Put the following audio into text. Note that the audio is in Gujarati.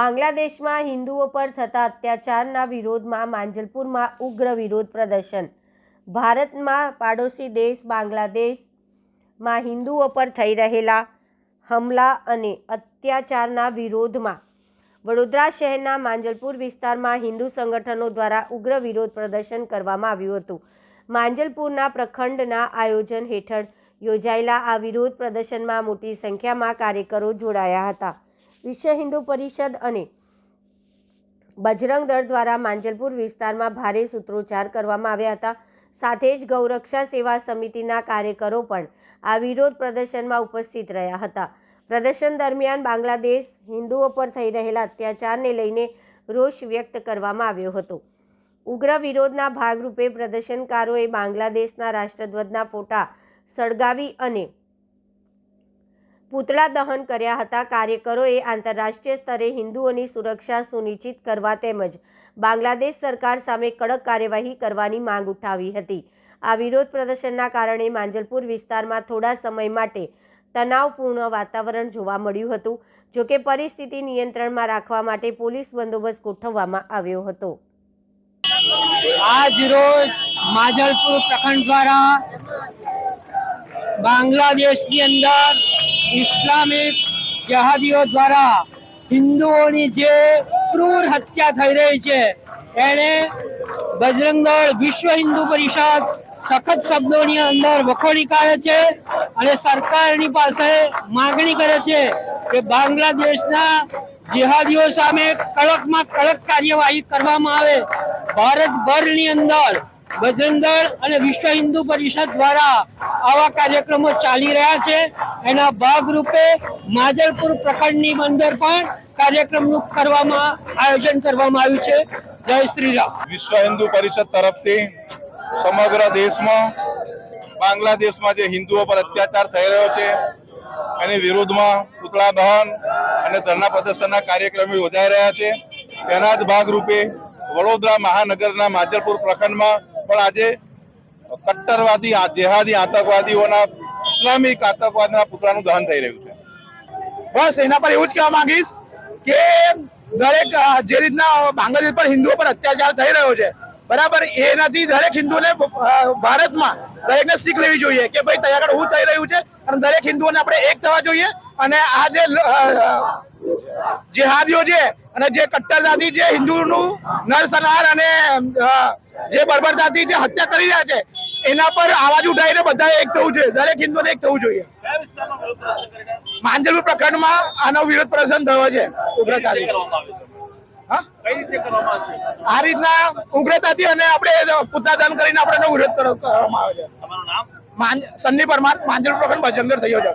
બાંગ્લાદેશમાં હિન્દુઓ પર થતા અત્યાચારના વિરોધમાં માંજલપુરમાં ઉગ્ર વિરોધ પ્રદર્શન। ભારતમાં પાડોશી દેશ બાંગ્લાદેશમાં હિન્દુઓ પર થઈ રહેલા હમલા અને અત્યાચારના વિરોધમાં વડોદરા શહેરના માંજલપુર વિસ્તારમાં હિન્દુ સંગઠનો દ્વારા ઉગ્ર વિરોધ પ્રદર્શન કરવામાં આવ્યું હતું। માંજલપુરના પ્રખંડના આયોજન હેઠળ યોજાયેલા આ વિરોધ પ્રદર્શનમાં મોટી સંખ્યામાં કાર્યકરો જોડાયા હતા। વિશ્વ હિન્દુ પરિષદ અને બજરંગ દળ દ્વારા માંજલપુર વિસ્તારમાં ભારે સૂત્રોચ્ચાર કરવામાં આવ્યા હતા। સાથે જ ગૌરક્ષા સેવા સમિતિના કાર્યકરો પણ આ વિરોધ પ્રદર્શનમાં ઉપસ્થિત રહ્યા હતા। પ્રદર્શન દરમિયાન બાંગ્લાદેશ હિન્દુઓ પર થઈ રહેલા અત્યાચારને લઈને રોષ વ્યક્ત કરવામાં આવ્યો હતો। ઉગ્ર વિરોધના ભાગરૂપે પ્રદર્શનકારોએ બાંગ્લાદેશના રાષ્ટ્રધ્વજના ફોટા સળગાવી અને પૂતળા દહન કર્યા હતા। કાર્યકરોએ આંતરરાષ્ટ્રીય સ્તરે હિન્દુઓની સુરક્ષા સુનિશ્ચિત કરવા તેમજ બાંગ્લાદેશ સરકાર સામે કડક કાર્યવાહી કરવાની માંગ ઉઠાવી હતી। આ વિરોધ પ્રદર્શનના કારણે માંજલપુર વિસ્તારમાં થોડા સમય માટે તણાવપૂર્ણ વાતાવરણ જોવા મળ્યું હતું। જોકે પરિસ્થિતિ નિયંત્રણમાં રાખવા માટે પોલીસ બંદોબસ્ત ગોઠવવામાં આવ્યો હતો। आज रोज माजलपुर प्रखंड द्वारा बांग्लादेश की अंदर इस्लामिक जहादियों द्वारा हिंदुओं जे क्रूर हत्या થઈ રહી છે એને બજરંગ દળ વિશ્વ હિન્દુ પરિષદ સખત શબ્દોની અંદર વખોડી કાઢે છે અને સરકારની પાસે માંગણી કરે છે કે બાંગ્લાદેશના जिहादियों सामे कड़कમાં कड़क कार्यवाही કરવામાં આવે। ભારતભરની અંદર બજરંગ દળ અને વિશ્વ હિન્દુ પરિષદ દ્વારા આવા કાર્યક્રમો ચાલી રહ્યા છે। એના ભાગરૂપે માજલપુર પ્રખંડની અંદર પણ કાર્યક્રમનું આયોજન કરવામાં આવ્યું છે। જય શ્રી રામ। વિશ્વ હિન્દુ પરિષદ તરફથી સમગ્ર દેશમાં બાંગ્લાદેશમાં જે હિન્દુઓ પર અત્યાચાર થઈ રહ્યો છે એની વિરુદ્ધમાં પૂતળા દહન અને ધરણા પ્રદર્શનના કાર્યક્રમો યોજાઈ રહ્યા છે। તેના જ ભાગરૂપે વડોદરા મહાનગરના માજલપુર પ્રખંડમાં પણ આજે કટ્ટરવાદી જેહાદી આતંકવાદીઓના ઇસ્લામિક આતંકવાદના પૂતળાનું દહન થઈ રહ્યું છે। બસ એના પર એવું જ કહેવા માંગીશ કે દરેક જે રીતના બાંગ્લાદેશ પર હિન્દુઓ પર અત્યાચાર થઈ રહ્યો છે બરાબર એનાથી દરેક હિન્દુને ભારતમાં દરેકને શીખ લેવી જોઈએ કે ભાઈ ત્યાં આગળ શું થઈ રહ્યું છે અને દરેક હિન્દુઓને આપણે એક થવા જોઈએ। અને આ જે જેહાદીઓ છે અને જે કટ્ટરતાથી જે હિન્દુનું નરસંહાર અને જે બર્બરતાથી જે હત્યા કરી રહ્યા છે એના પર અવાજ ઉઠાવીને બધા એક થવું જોઈએ। દરેક હિન્દુને એક થવું જોઈએ। માંજલપુર પ્રખંડમાં આનો વિરોધ પ્રદર્શન થયો છે ઉગ્રતાથી। આ રીતના ઉગ્રતાથી અને આપણે પૂતળા દહન કરીને આપણે વિરોધ કરવામાં આવે છે। સન્ની પરમાર માંજલપુર પ્રખંડ બજરંગ દળ થયો છે।